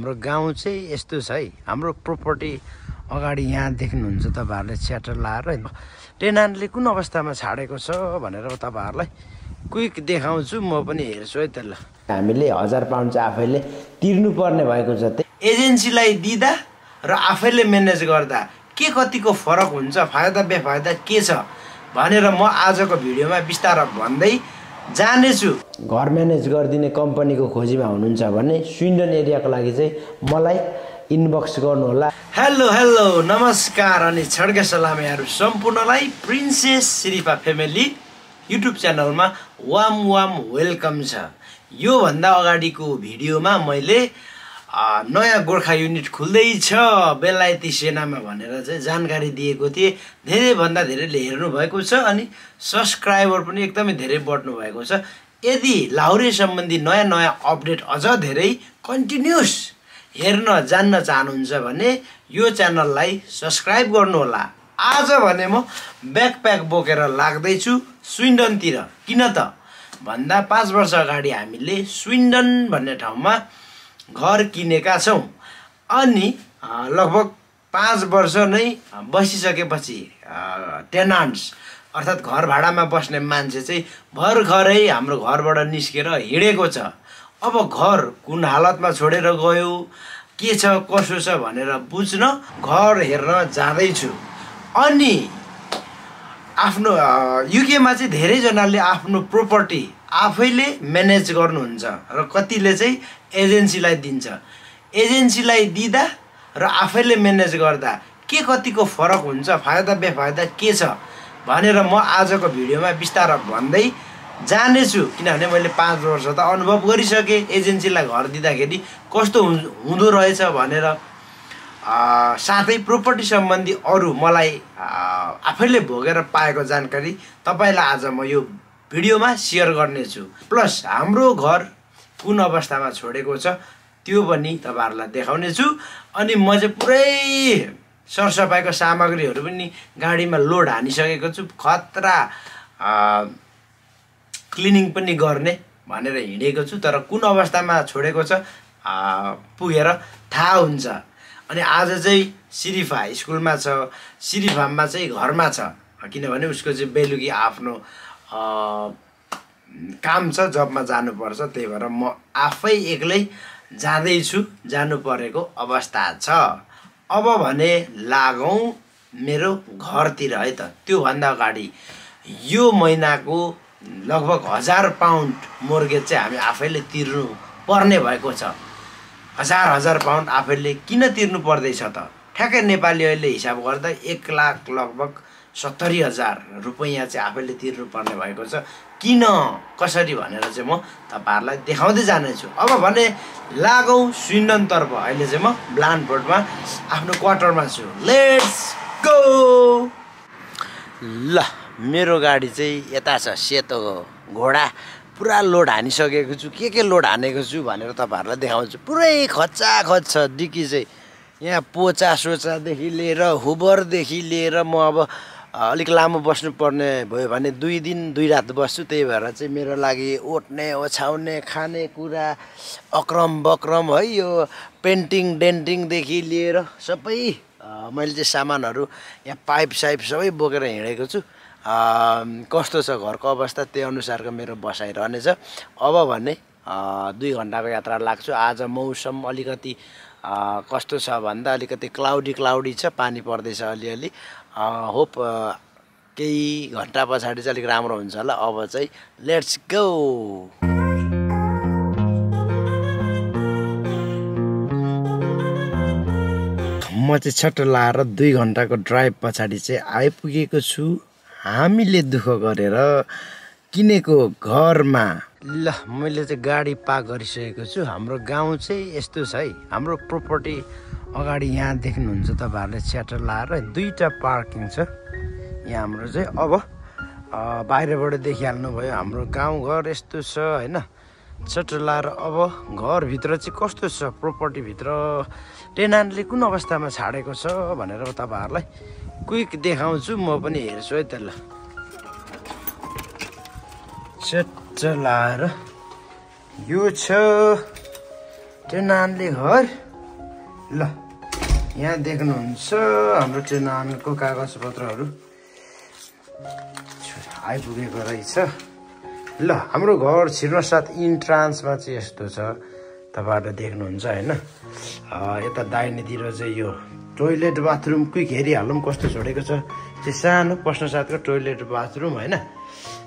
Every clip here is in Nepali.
हाम्रो गाउँ चाहिँ यस्तो छ है। हाम्रो प्रोपर्टी अगाडि यहाँ देख्नुहुन्छ तपाईहरुले च्याटर लाएर टेनान्टले कुन अवस्थामा छाडेको छ भनेर तपाईहरुलाई क्विक देखाउँछु। म पनि हेर्छु है त। ल हामीले 1000 पाउन्ड चाहिँ आफैले तिर्नु पर्ने भएको छ। एजेन्सीलाई दिदा र आफैले म्यानेज गर्दा के कतिको फरक हुन्छ, फाइदा बेफाइदा के छ भनेर म आजको भिडियोमा विस्तार भन्दै जानेछु। घर म्यानेज गरिदिने कम्पनीको खोजीमा हुनुहुन्छ भने स्विन्डन एरियाको लागि चाहिँ मलाई इनबक्स गर्नु होला। हेलो नमस्कार अनि छड्के सलामहरू सम्पूर्णलाई प्रिन्सेस सिरिफा फ्यामिली युट्युब च्यानलमा वाम वेलकम छ। यो भन्दा अगाडिको भिडियोमा मैले नयाँ गोर्खा युनिट खुल्दैछ बेलायती सेनामा भनेर चाहिँ जानकारी दिएको थिएँ। धेरै भन्दा धेरैले हेर्नु भएको छ अनि सब्स्क्राइबर पनि एकदमै धेरै बढ्नु भएको छ। यदि लाहुरे सम्बन्धी नयाँ अपडेट अझ धेरै कन्टिन्युस हेर्न जान्न चाहनुहुन्छ भने यो च्यानललाई सब्स्क्राइब गर्नु होला। आज भने म ब्याकप्याक बोकेर लाग्दैछु स्विन्डनतिर। किन त भन्दा 5 वर्ष अगाडि हामीले स्विन्डन भन्ने ठाउँमा घर किनेका छौं अनि लगभग 5 वर्ष नै बसिसकेपछि टेनान्ट्स अर्थात् घर भाडामा बस्ने मान्छे चाहिँ भर्खरै हाम्रो घरबाट निस्केर हिँडेको छ। अब घर कुन हालतमा छोडेर गयो, के छ कसो छ भनेर बुझ्न घर हेर्न जाँदैछु। अनि आफ्नो युकेमा चाहिँ धेरैजनाले आफ्नो प्रोपर्टी आफैले म्यानेज गर्नुहुन्छ र कतिले चाहिँ एजेन्सीलाई दिन्छ। एजेन्सीलाई दिँदा र आफैले म्यानेज गर्दा के कतिको फरक हुन्छ, फाइदा बेफाइदा के छ भनेर म आजको भिडियोमा विस्तार भन्दै जानेछु। किनभने मैले 5 वर्ष त अनुभव गरिसकेँ एजेन्सीलाई घर दिँदाखेरि कस्तो हुँदो रहेछ भनेर। साथै प्रोपर्टी सम्बन्धी अरू मलाई आफैले भोगेर पाएको जानकारी तपाईलाई आज म यो भिडियोमा सेयर गर्नेछु। प्लस हाम्रो घर कुन अवस्थामा छोडेको छ त्यो पनि तपाईहरुलाई देखाउने छु। अनि म चाहिँ पुरै सरसफाइको सामग्रीहरू पनि गाडीमा लोड हानिसकेको छु। खतरा क्लिनिङ पनि गर्ने भनेर हिँडेको छु। तर कुन अवस्थामा छोडेको छ पुगेर थाहा हुन्छ। अनि आज चाहिँ सिरिफा स्कुलमा छ, सिरिफामा चाहिँ घरमा छ। किनभने उसको चाहिँ बेलुकी आफ्नो काम छ, जबमा जानुपर्छ। त्यही भएर म आफै एक्लै जाँदैछु, जानु परेको अवस्था छ। अब भने लागौं मेरो घरतिर है त। त्यो भन्दा अगाडि यो महिनाको लगभग 1000 पाउन्ड मोर्गेज चाहिँ हामी आफैले तिर्नु पर्ने भएको छ। 1000 पाउन्ड आफैले किन तिर्नु पर्दैछ त? ठ्याक्कै नेपाली अहिले हिसाब गर्दा 1 लाख लगभग 70,000 रुपैयाँ चाहिँ आफैले तिर्नु पर्ने भएको छ। किन कसरी भनेर चाहिँ म तपाईहरुलाई देखाउँदै जानेछु। अब भने लागौं स्विन्डनतर्फ। अहिले चाहिँ म ब्लान्डफोर्डमा आफ्नो क्वार्टरमा छु। Let's go. ल मेरो गाडी चाहिँ यता छ, सेतो घोडा। पुरा लोड हानिसकेको छु। के लोड हानेको छु भनेर तपाईहरुलाई देखाउँछु। पुरै खच्चाखच छ डिकी चाहिँ। यहाँ पोचा सोचादेखि लिएर हुबरदेखि लिएर म अब अलिक लामो बस्नुपर्ने भयो भने 2 दिन 2 रात बस्छु। त्यही भएर चाहिँ मेरो लागि ओट्ने ओछाउने खानेकुरा अक्रम बक्रम है यो पेन्टिङ डेन्टिङदेखि लिएर सबै मैले चाहिँ सामानहरू यहाँ पाइप साइप सबै बोकेर हिँडेको छु। कस्तो छ घरको अवस्था त्यही अनुसारको मेरो बसाइ रहनेछ। अब भने 2 घण्टाको यात्रा लाग्छु। आज मौसम अलिकति कस्तो छ भन्दा अलिकति क्लाउडी छ, पानी पर्दैछ अलिअलि। होप केही घण्टा पछाडि चाहिँ अलिक राम्रो हुन्छ होला। अब चाहिँ लेट्स गो। म चाहिँ छट्ट लाएर 2 घण्टाको ड्राइभ पछाडि चाहिँ आइपुगेको छु हामीले दुःख गरेर किनेको घरमा। ल मैले चाहिँ गाडी पार्क गरिसकेको छु। हाम्रो गाउँ चाहिँ यस्तो छ है। हाम्रो प्रोपर्टी अगाडि यहाँ देख्नुहुन्छ तपाईहरुले च्याटर लाएर 2टा पार्किङ छ यहाँ हाम्रो चाहिँ। अब बाहिरबाट देखिहाल्नु भयो हाम्रो गाउँघर यस्तो छ हैन। च्याटर लाएर अब घरभित्र चाहिँ कस्तो छ, प्रोपर्टीभित्र टेनान्टले कुन अवस्थामा छाडेको छ भनेर तपाईहरुलाई क्विक देखाउँछु। म पनि हेर्छु है त। ल च्याटर लाएर यो छ टेनान्टले घर। ल यहाँ देख्नुहुन्छ हाम्रो ट्रेनको कागजपत्रहरू आइपुगेको रहेछ। ल हाम्रो घर छिर्नसाथ इन्ट्रान्समा चाहिँ यस्तो छ, तपाईँहरूले देख्नुहुन्छ होइन। यता दाहिनेतिर चाहिँ यो टोइलेट बाथरुम क्विक हेरिहालौँ कस्तो छोडेको छ। त्यो सानो पस्नसाथको टोइलेट बाथरुम होइन।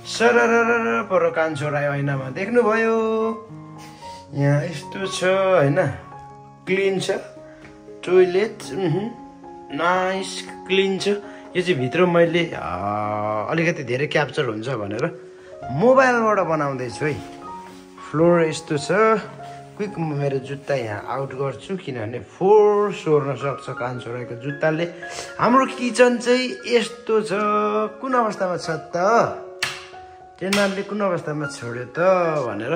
सरर पर कान्छो राई ऐनामा देख्नुभयो, यहाँ यस्तो छ होइन। क्लिन छ टोइलेट, नाइस क्लिन छ। यो चाहिँ भित्र मैले अलिकति धेरै क्याप्चर हुन्छ भनेर मोबाइलबाट बनाउँदैछु है। फ्लोर यस्तो छ। क्विक म मेरो जुत्ता यहाँ आउट गर्छु किनभने फोहोर सोर्न सक्छ कान्छो राईको जुत्ताले। हाम्रो किचन चाहिँ यस्तो छ। कुन अवस्थामा छ त, टेनारले कुन अवस्थामा छोड्यो त भनेर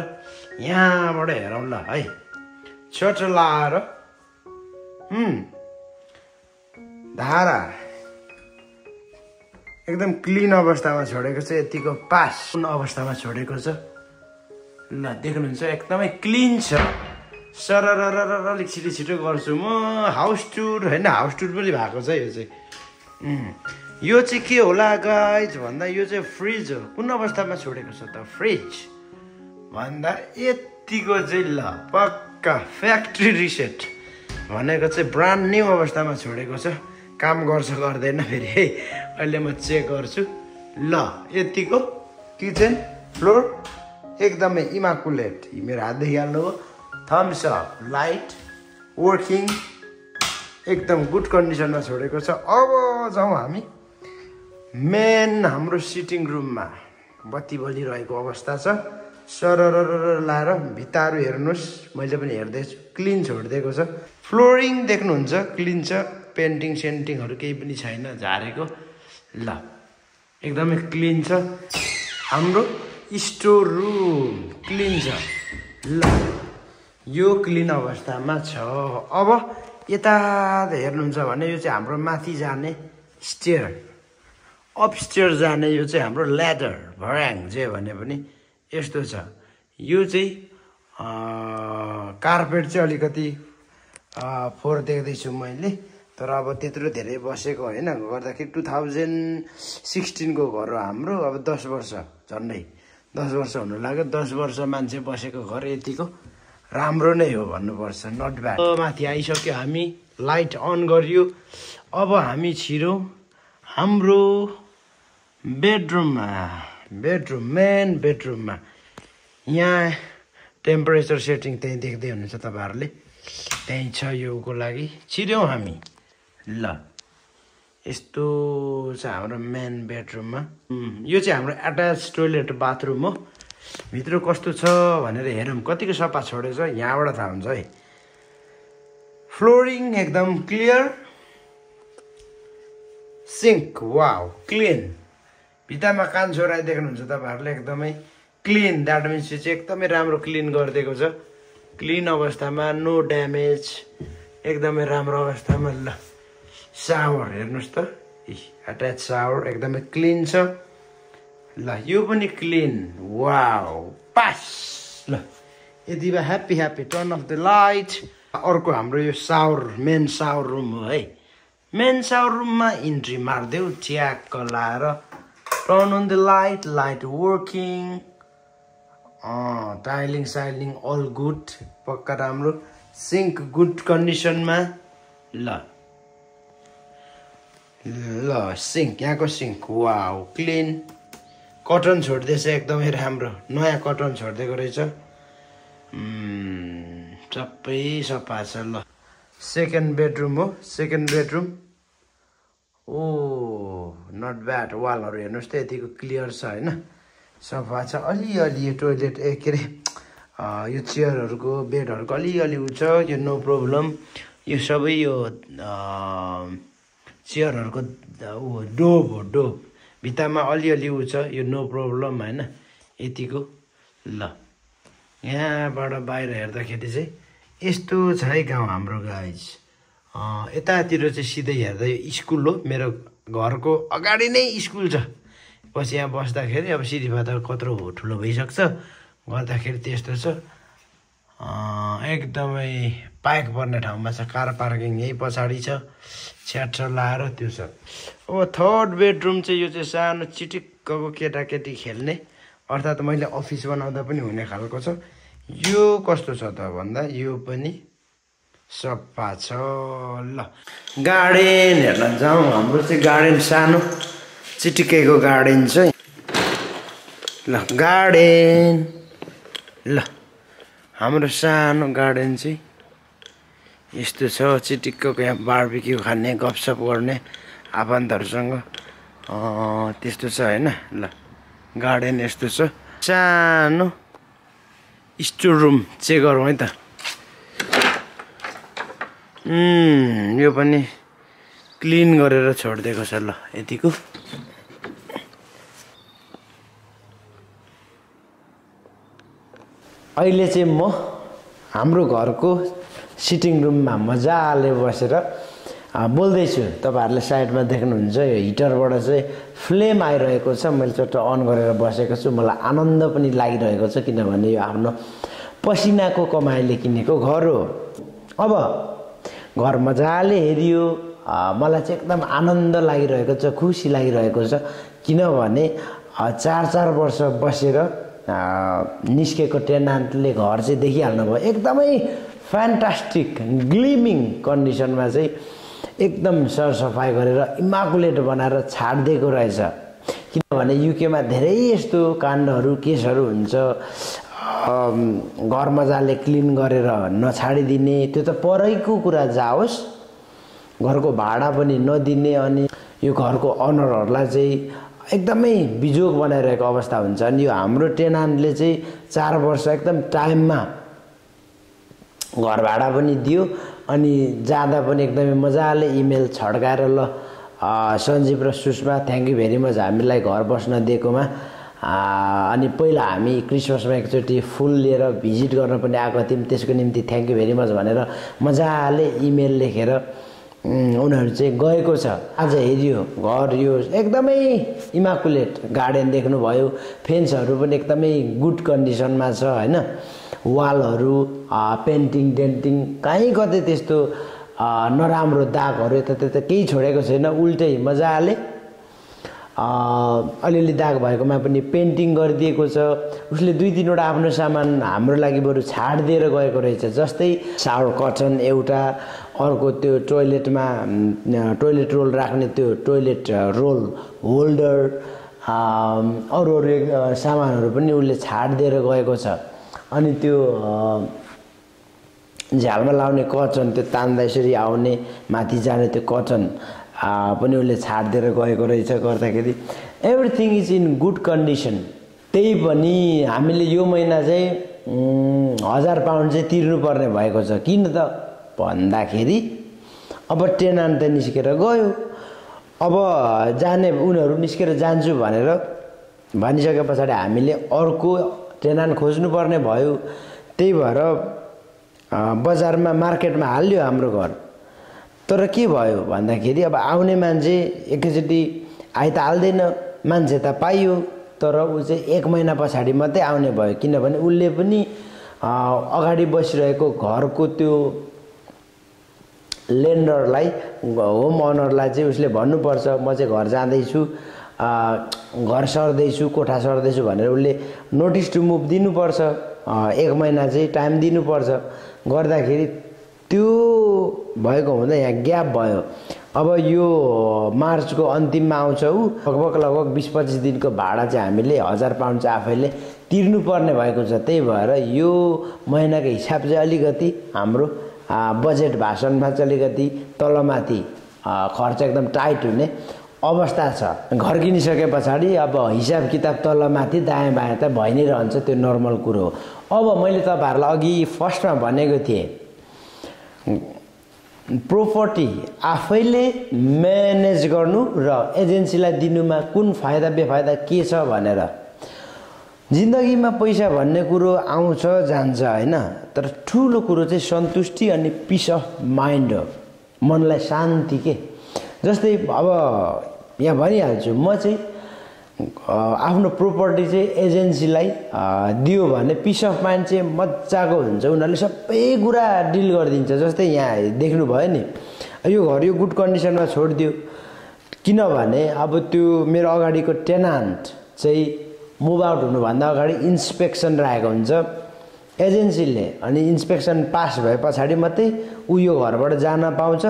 यहाँबाट हेरौँ ल है। छट लाएर धारा एकदम क्लिन अवस्थामा छोडेको छ। यतिको पास कुन अवस्थामा छोडेको छ ल देख्नुहुन्छ, एकदमै क्लिन छ। सरर अलिक छिटो छिटो गर्छु म। हाउस टुर होइन, हाउस टुर पनि भएको छ यो चाहिँ। यो चाहिँ के होला गाइज भन्दा यो चाहिँ फ्रिज हो। कुन अवस्थामा छोडेको छ त फ्रिज भन्दा यतिको चाहिँ ल पक्का फ्याक्ट्री रिसेट भनेको चाहिँ ब्रान्ड न्यू अवस्थामा छोडेको छ। काम गर्छ गर्दैन फेरि है, अहिले म चेक गर्छु। ल यतिको किचन फ्लोर एकदमै इमाकुलेट। मेरो हात देखिहाल्नु हो। थम्स अप, लाइट वर्किङ एकदम गुड कन्डिसनमा छोडेको छ। अब जाउँ हामी मेन हाम्रो सिटिङ रुममा। बत्ती बलिरहेको अवस्था छ। सरर लाएर भित्ताहरू हेर्नुहोस्, मैले पनि हेर्दैछु, क्लिन छोडिदिएको छ। फ्लोरिङ देख्नुहुन्छ क्लिन छ, पेन्टिङ सेन्टिङहरू केही पनि छैन झारेको। ल एकदमै क्लिन छ। हाम्रो स्टोर रुम क्लिन छ। ल यो क्लिन अवस्थामा छ। अब यता हेर्नुहुन्छ भने यो चाहिँ हाम्रो माथि जाने स्टेयर, अपस्टेयर जाने यो चाहिँ हाम्रो ल्याडर भर्याङ जे भने पनि यस्तो छ। यो चाहिँ कार्पेट चाहिँ अलिकति फोहोर देख्दैछु मैले, तर अब त्यत्रो धेरै बसेको होइन। गर्दाखेरि 2016 को घर हो हाम्रो। अब 10 वर्ष झन्डै 10 वर्ष हुनु लाग्यो। 10 वर्ष मान्छे बसेको घर यतिको राम्रो नै हो भन्नुपर्छ, नट ब्याड। माथि आइसक्यो हामी, लाइट अन गरियो। अब हामी छिरौँ हाम्रो बेडरुममा। मेन बेडरुममा यहाँ टेम्परेचर सेटिङ त्यहीँ देख्दै हुनुहुन्छ तपाईँहरूले, त्यहीँ छ योको लागि। छिर्यौँ हामी। ल यस्तो छ हाम्रो मेन बेडरुममा। यो चाहिँ हाम्रो एट्याच टोइलेट बाथरुम हो। भित्र कस्तो छ भनेर हेरौँ, कतिको सफा छोडेछ यहाँबाट थाहा हुन्छ है। फ्लोरिङ एकदम क्लियर। Sync wow clean. भित्तामा कान्छो राई देख्नुहुन्छ तपाईँहरूले, एकदमै क्लिन। द्याट मिन्स यो चाहिँ एकदमै राम्रो क्लिन गरिदिएको छ। क्लिन अवस्थामा, नो ड्यामेज, एकदमै राम्रो अवस्थामा। ल सावर हेर्नुहोस् त, एट्याच सावर एकदमै क्लिन छ। ल यो पनि क्लिन। Wow pass. ल यति भए happy. Turn of the light. अर्को हाम्रो यो सावर, मेन सावर रुम हो है। मेन सावर रुममा इन्ट्री मारिदेऊ च्याक्क लाएर। Turn on the light, light working. Tiling ceiling all good, पक्का राम्रो। सिङ्क गुड कन्डिसनमा। ल सिङ्क, यहाँको सिङ्क वाउ क्लिन। कटन छोडिदिएछ एकदमै राम्रो, नयाँ कटन छोडिदिएको रहेछ। सबै सफा छ। ल सेकेन्ड बेडरुम हो। Second bedroom oh not bad. वालहरू हेर्नुहोस् त यतिको क्लियर छ होइन, सफा छ। अलिअलि यो टोइलेट के अरे यो चेयरहरूको बेडहरूको अलिअलि उ छ, यो नो प्रब्लम। यो सबै यो चेयरहरूको डोब हो, डोब। भित्तामा अलिअलि उ छ, यो नो प्रब्लम होइन यतिको। ल यहाँबाट बाहिर हेर्दाखेरि चाहिँ यस्तो छ है गाउँ हाम्रो गाइज। यतातिर चाहिँ सिधै हेर्दा यो स्कुल हो। मेरो घरको अगाडि नै स्कुल छ। पछि यहाँ बस्दाखेरि अब सिधीमा त कत्रो ठुलो भइसक्छ, गर्दाखेरि त्यस्तो छ। एकदमै पार्क पर्ने ठाउँमा छ। कार पार्किङ यही पछाडि छ, छ्याट्र लाएर त्यो छ। अब थर्ड बेडरुम चाहिँ यो चाहिँ सानो चिटिक्कको केटाकेटी खेल्ने, अर्थात् मैले अफिस बनाउँदा पनि हुने खालको छ। यो कस्तो छ त भन्दा यो पनि सफा छ। ल गार्डन हेर्न जाउँ। हाम्रो चाहिँ गार्डन सानो चिटिक्कैको गार्डन चाहिँ। ल गार्डन, ल हाम्रो सानो गार्डन चाहिँ यस्तो छ। चिटिक्कको यहाँ बार्बिक्यू खाने, गफसफ गर्ने आफन्तहरूसँग त्यस्तो छ होइन। ल गार्डन यस्तो छ, सानो स्टोर रुम चेक गरौँ है त। यो पनि क्लिन गरेर छोडिदिएको छ। ल यतिको अहिले चाहिँ म हाम्रो घरको सिटिङ रुममा मजाले बसेर बोल्दैछु। तपाईँहरूले साइडमा देख्नुहुन्छ यो हिटरबाट चाहिँ फ्लेम आइरहेको छ। मैले चट्ट अन गरेर बसेको छु। मलाई आनन्द पनि लागिरहेको छ, किनभने यो आफ्नो पसिनाको कमाइले किनेको घर हो। अब घर मजाले हेरियो, मलाई चाहिँ एकदम आनन्द लागिरहेको छ, खुसी लागिरहेको छ। किनभने 4 वर्ष बसेर निस्केको टेनान्टले घर चाहिँ देखिहाल्नु भयो। एकदमै फ्यान्टास्टिक ग्लिमिङ कन्डिसनमा चाहिँ एकदम सरसफाइ गरेर इमाकुलेट बनाएर छाडिदिएको रहेछ। किनभने युकेमा धेरै यस्तो काण्डहरू केसहरू हुन्छ, घर मजाले क्लिन गरेर नछाडिदिने, त्यो त परैको कुरा जाओस्, घरको भाडा पनि नदिने, अनि यो घरको अनरहरूलाई चाहिँ एकदमै बिजोग बनाइरहेको अवस्था हुन्छ। अनि यो हाम्रो टेनान्टले चाहिँ 4 वर्ष एकदम टाइममा घर भाडा पनि दियो, अनि जाँदा पनि एकदमै मजाले इमेल छड्काएर ल सञ्जीव र Sushma thank you very much हामीलाई घर बस्न दिएकोमा। अनि पहिला हामी क्रिसमसमा एकचोटि फुल लिएर भिजिट गर्न पनि आएको थियौँ, त्यसको निम्ति थ्याङ्क यू भेरी मच भनेर मजाले इमेल लेखेर उनीहरू चाहिँ गएको छ। आज हेरियो घर यो एकदमै इमाकुलेट गार्डन देख्नुभयो, फेन्सहरू पनि एकदमै गुड कन्डिसनमा छ होइन। वालहरू पेन्टिङ डेन्टिङ कहीँ कतै त्यस्तो नराम्रो दागहरू यता केही छोडेको छैन, उल्टै मजाले अलिअलि दाग भएकोमा पनि पेन्टिङ गरिदिएको छ। उसले 2-3वटा आफ्नो सामान हाम्रो लागि बरु छाड दिएर गएको रहेछ, जस्तै सावर कर्टन एउटा, अर्को त्यो टोइलेटमा टोइलेट रोल राख्ने त्यो टोइलेट रोल होल्डर, अरू सामानहरू पनि उसले छाड दिएर गएको छ। अनि त्यो झ्यालमा लाउने कर्टन, त्यो तान्दा यसरी आउने माथि जाने त्यो कर्टन पनि उसले छाडिदिएर गएको रहेछ। गर्दाखेरि everything is in good condition. त्यही पनि हामीले यो महिना चाहिँ 1000 पाउन्ड चाहिँ तिर्नुपर्ने भएको छ। किन त भन्दाखेरि अब टेनान्ट त निस्केर गयो, अब जाने उनीहरू निस्केर जान्छु भनेर भनिसके पछाडि हामीले अर्को टेनान्ट खोज्नुपर्ने भयो। त्यही भएर बजारमा मार्केटमा हाल्यो हाम्रो घर। तर के भयो भन्दाखेरि अब आउने मान्छे एकैचोटि आइ त हाल्दैन, मान्छे त पाइयो, तर ऊ चाहिँ 1 महिना पछाडि मात्रै आउने भयो। किनभने उसले पनि अगाडि बसिरहेको घरको त्यो लेन्डरलाई, होम ओनरलाई चाहिँ उसले भन्नुपर्छ म चाहिँ घर जाँदैछु, घर सर्दैछु, कोठा सर्दैछु भनेर उसले नोटिस टु मुभ दिनुपर्छ। 1 महिना चाहिँ टाइम दिनुपर्छ। गर्दाखेरि त्यो भएको हुँदा यहाँ ग्याप भयो। अब यो मार्चको अन्तिममा आउँछ ऊ, लगभग 20-25 दिनको भाडा चाहिँ हामीले 1000 पाउन्ड चाहिँ आफैले तिर्नुपर्ने भएको छ। त्यही भएर यो महिनाको हिसाब चाहिँ अलिकति हाम्रो बजेट भाषणमा चाहिँ अलिकति तलमाथि खर्च एकदम टाइट हुने अवस्था छ। घर किनिसके पछाडि अब हिसाब किताब तलमाथि दायाँ बायाँ त भइ नै रहन्छ, त्यो नर्मल कुरो हो। अब मैले तपाईँहरूलाई अघि फर्स्टमा भनेको थिएँ प्रोपर्टी आफैले म्यानेज गर्नु र एजेन्सीलाई दिनुमा कुन फाइदा बेफाइदा के छ भनेर। जिन्दगीमा पैसा भन्ने कुरो आउँछ जान्छ होइन, तर ठुलो कुरो चाहिँ सन्तुष्टि अनि पिस अफ माइन्ड हो, मनलाई शान्ति के। जस्तै अब यहाँ भनिहाल्छु, म चाहिँ आफ्नो प्रोपर्टी चाहिँ एजेन्सीलाई दियो भने पिस अफ माइन्ड चाहिँ मजाको हुन्छ। उनीहरूले सबै कुरा डिल गरिदिन्छ। जस्तै यहाँ देख्नुभयो नि, यो घर यो गुड कन्डिसनमा छोडिदियो, किनभने अब त्यो मेरो अगाडिको टेनान्ट चाहिँ मुभ आउट हुनुभन्दा अगाडि इन्सपेक्सन राखेको हुन्छ एजेन्सीले, अनि इन्सपेक्सन पास भए पछाडि मात्रै ऊ यो घरबाट जान पाउँछ।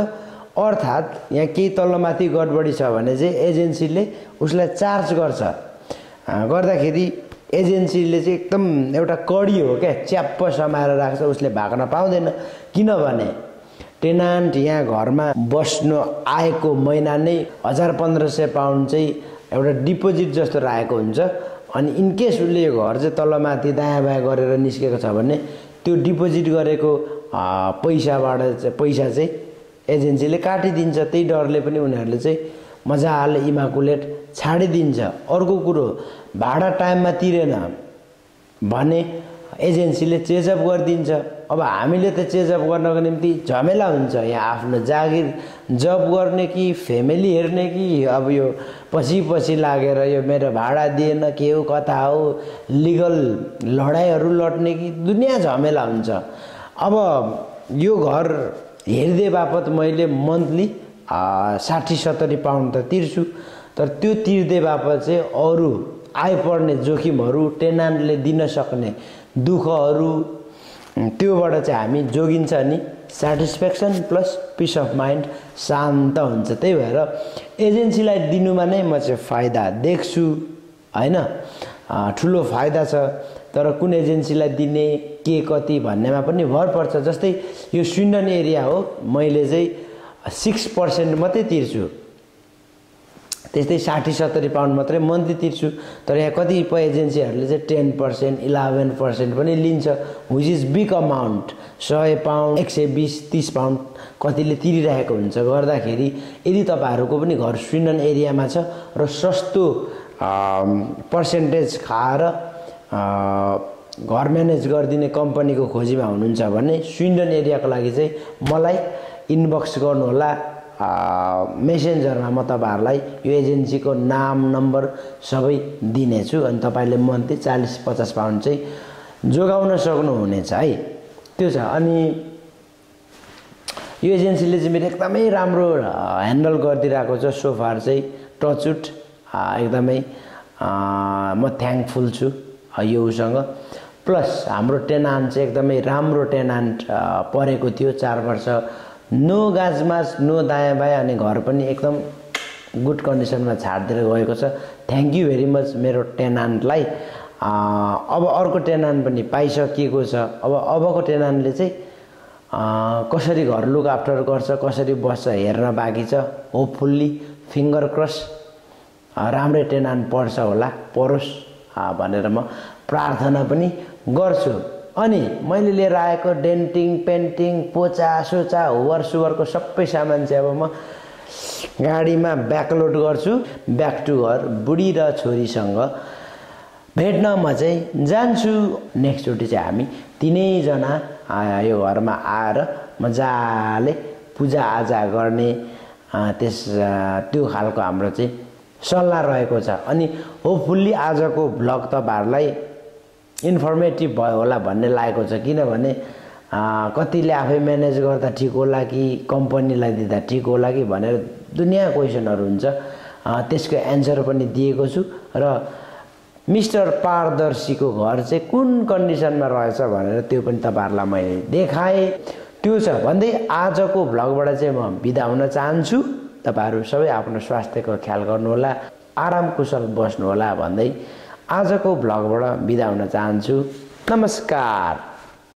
अर्थात् यहाँ केही तल्लोमाथि गडबडी छ भने चाहिँ एजेन्सीले उसलाई चार्ज गर्दाखेरि एजेन्सीले चाहिँ एकदम एउटा कडी हो क्या, च्याप्प समाएर राख्छ, उसले भाग्न पाउँदैन। किनभने टेनान्ट यहाँ घरमा बस्नु आएको महिना नै 1500 पाउन्ड चाहिँ एउटा डिपोजिट जस्तो राखेको हुन्छ। अनि इनकेस उसले यो घर चाहिँ तल्लोमाथि दायाँ बायाँ गरेर निस्केको छ भने त्यो डिपोजिट गरेको पैसा चाहिँ एजेन्सीले काटिदिन्छ। त्यही डरले पनि उनीहरूले चाहिँ मजाले इमाकुलेट छाडिदिन्छ। अर्को कुरो, भाडा टाइममा तिरेन भने एजेन्सीले चेजअप गरिदिन्छ। अब हामीले त चेजअप गर्नको निम्ति झमेला हुन्छ, यहाँ आफ्नो जागिर जब गर्ने कि फ्यामिली हेर्ने कि अब यो पछि लागेर यो मेरो भाडा दिएन के हो कता हो लिगल लडाइँहरू लड्ने कि दुनियाँ झमेला हुन्छ। अब यो घर हेर्दै बापत मैले मन्थली 60-70 पाउन्ड त तिर्छु, तर त्यो तिर्दै बापत चाहिँ अरू आइपर्ने जोखिमहरू, टेनान्टले दिन सक्ने दुःखहरू, त्योबाट चाहिँ हामी जोगिन्छ नि। Satisfaction plus peace of mind, शान्त हुन्छ। त्यही भएर एजेन्सीलाई दिनुमा नै म चाहिँ फाइदा देख्छु हैन, ठुलो फाइदा छ। तर कुन एजेन्सीलाई दिने के कति भन्नेमा पनि भर पर्छ। जस्तै यो स्विन्डन एरिया हो, मैले चाहिँ 6% मात्रै तिर्छु, त्यस्तै 60-70 पाउन्ड मात्रै मन्थली तिर्छु। तर यहाँ कतिपय एजेन्सीहरूले चाहिँ 10%, 11% पनि लिन्छ, which is big amount. 100 pound, 120-30 pound कतिले तिरिरहेको हुन्छ। गर्दाखेरि यदि तपाईँहरूको पनि घर स्विन्डन एरियामा छ र सस्तो पर्सेन्टेज खाएर घर म्यानेज गरिदिने कम्पनीको खोजीमा हुनुहुन्छ भने स्विन्डन एरियाको लागि चाहिँ मलाई इनबक्स गर्नुहोला। मेसेन्जरमा म तपाईँहरूलाई यो एजेन्सीको नाम नम्बर सबै दिनेछु, अनि तपाईँले मन्थली 40-50 पाउन्ड चाहिँ जोगाउन सक्नुहुनेछ है। त्यो छ। अनि यो एजेन्सीले चाहिँ मेरो एकदमै राम्रो ह्यान्डल गरिदिरहेको छ सोफार चाहिँ, टचउड एकदमै म थ्याङ्कफुल छु यो उसँग। प्लस हाम्रो टेनान्ट चाहिँ एकदमै राम्रो टेनान्ट परेको थियो, 4 वर्ष, नो गाजमाज, नो दायाँ बायाँ, अनि घर पनि एकदम गुड कन्डिसनमा छाडिदिएर गएको छ। थ्याङ्क यू भेरी मच मेरो टेनान्टलाई। अब अर्को टेनान्ट पनि पाइसकिएको छ। अबको टेनान्टले चाहिँ कसरी घर लुक आफ्टर गर्छ, कसरी बस्छ हेर्न बाँकी छ। होपफुल्ली फिङ्गर क्रस राम्रै टेनान्ट परोस् भनेर म प्रार्थना पनि गर्छु। अनि मैले लिएर आएको डेन्टिङ, पेन्टिङ, पोचा सोचा, होवर सुवरको सबै सामान चाहिँ अब म गाडीमा ब्याकलोड गर्छु। ब्याक टु घर बुढी र छोरीसँग भेट्न म चाहिँ जान्छु। नेक्स्टचोटि चाहिँ हामी तिनैजना यो घरमा आएर मजाले पूजाआजा गर्ने त्यो खालको हाम्रो चाहिँ सल्लाह रहेको छ। अनि होपफुल्ली आजको भ्लग तपाईँहरूलाई इन्फर्मेटिभ भयो होला भन्ने लागेको छ। किनभने कतिले आफै म्यानेज गर्दा ठिक होला कि कम्पनीलाई दिँदा ठिक होला कि भनेर दुनियाँ क्वेसनहरू हुन्छ, त्यसको एन्सर पनि दिएको छु। र मिस्टर पारदर्शीको घर चाहिँ कुन कन्डिसनमा रहेछ भनेर त्यो पनि तपाईँहरूलाई मैले देखाएँ। त्यो छ भन्दै आजको भ्लगबाट चाहिँ म बिदा हुन चाहन्छु। तपाईँहरू सबै आफ्नो स्वास्थ्यको ख्याल गर्नुहोला, आराम कुशल बस्नुहोला भन्दै आजको भ्लगबाट बिदा हुन चाहन्छु। नमस्कार।